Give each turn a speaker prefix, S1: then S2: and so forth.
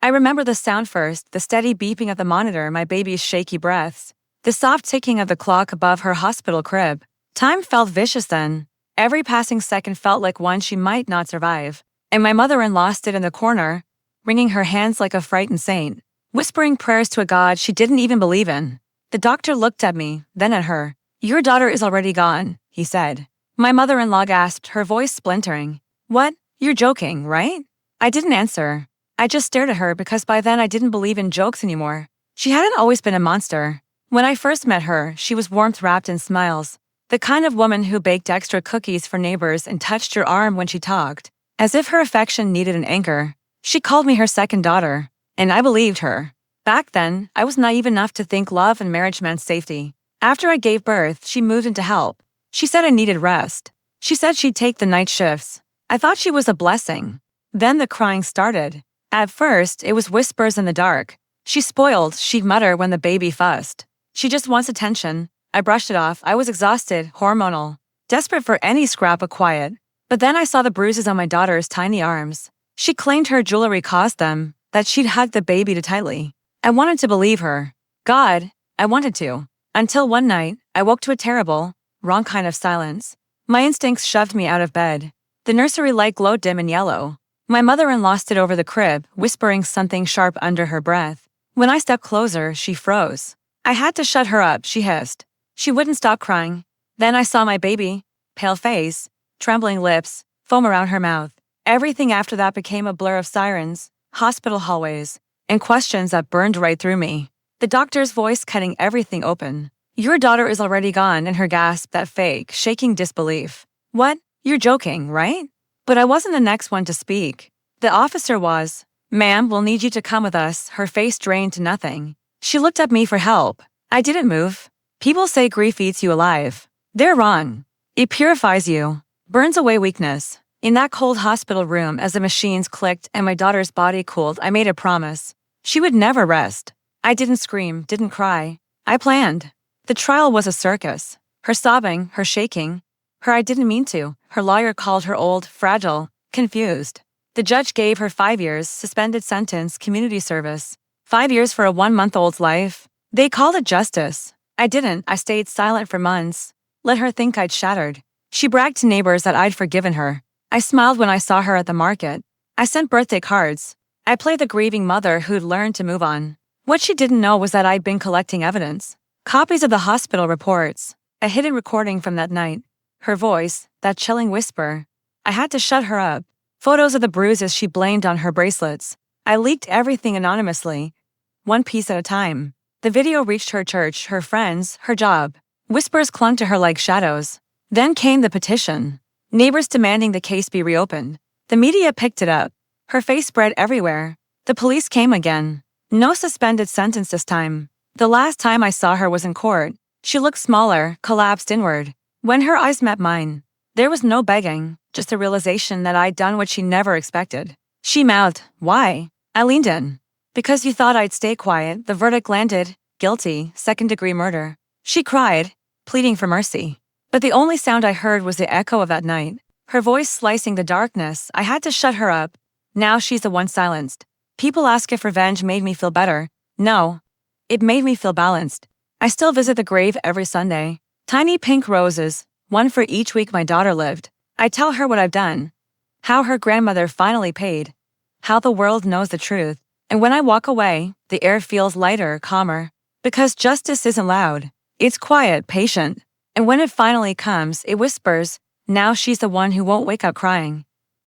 S1: I remember the sound first, the steady beeping of the monitor, my baby's shaky breaths, the soft ticking of the clock above her hospital crib. Time felt vicious then. Every passing second felt like one she might not survive. And my mother-in-law stood in the corner, wringing her hands like a frightened saint, whispering prayers to a God she didn't even believe in. The doctor looked at me, then at her. "Your daughter is already gone," he said. My mother-in-law gasped, her voice splintering. "What? You're joking, right?" I didn't answer. I just stared at her because by then I didn't believe in jokes anymore. She hadn't always been a monster. When I first met her, she was warmth wrapped in smiles. The kind of woman who baked extra cookies for neighbors and touched your arm when she talked, as if her affection needed an anchor. She called me her second daughter, and I believed her. Back then, I was naive enough to think love and marriage meant safety. After I gave birth, she moved in to help. She said I needed rest. She said she'd take the night shifts. I thought she was a blessing. Then the crying started. At first, it was whispers in the dark. "She's spoiled," she'd mutter when the baby fussed. "She just wants attention." I brushed it off. I was exhausted, hormonal, desperate for any scrap of quiet. But then I saw the bruises on my daughter's tiny arms. She claimed her jewelry caused them, that she'd hugged the baby too tightly. I wanted to believe her. God, I wanted to. Until one night, I woke to a terrible, wrong kind of silence. My instincts shoved me out of bed. The nursery light glowed dim and yellow. My mother-in-law stood over the crib, whispering something sharp under her breath. When I stepped closer, she froze. I had to shut her up, she hissed. She wouldn't stop crying. Then I saw my baby, pale face, trembling lips, foam around her mouth. Everything after that became a blur of sirens, hospital hallways, and questions that burned right through me. The doctor's voice cutting everything open. "Your daughter is already gone," and her gasp, that fake, shaking disbelief. "What? You're joking, right?" But I wasn't the next one to speak. The officer was. "Ma'am, we'll need you to come with us," her face drained to nothing. She looked at me for help. I didn't move. People say grief eats you alive. They're wrong. It purifies you, burns away weakness. In that cold hospital room, as the machines clicked and my daughter's body cooled, I made a promise. She would never rest. I didn't scream, didn't cry. I planned. The trial was a circus. Her sobbing, her shaking. Her "I didn't mean to." Her lawyer called her old, fragile, confused. The judge gave her 5 years, suspended sentence, community service. 5 years for a 1-month-old's life. They called it justice. I didn't. I stayed silent for months. Let her think I'd shattered. She bragged to neighbors that I'd forgiven her. I smiled when I saw her at the market. I sent birthday cards. I played the grieving mother who'd learned to move on. What she didn't know was that I'd been collecting evidence. Copies of the hospital reports. A hidden recording from that night. Her voice, that chilling whisper. I had to shut her up. Photos of the bruises she blamed on her bracelets. I leaked everything anonymously, one piece at a time. The video reached her church, her friends, her job. Whispers clung to her like shadows. Then came the petition. Neighbors demanding the case be reopened. The media picked it up. Her face spread everywhere. The police came again. No suspended sentence this time. The last time I saw her was in court. She looked smaller, collapsed inward. When her eyes met mine, there was no begging, just the realization that I'd done what she never expected. She mouthed, "Why?" I leaned in. "Because you thought I'd stay quiet." The verdict landed, guilty, second-degree murder. She cried, pleading for mercy. But the only sound I heard was the echo of that night. Her voice slicing the darkness. I had to shut her up. Now she's the one silenced. People ask if revenge made me feel better. No. It made me feel balanced. I still visit the grave every Sunday. Tiny pink roses, one for each week my daughter lived. I tell her what I've done. How her grandmother finally paid. How the world knows the truth. And when I walk away, the air feels lighter, calmer. Because justice isn't loud. It's quiet, patient. And when it finally comes, it whispers, "Now she's the one who won't wake up crying."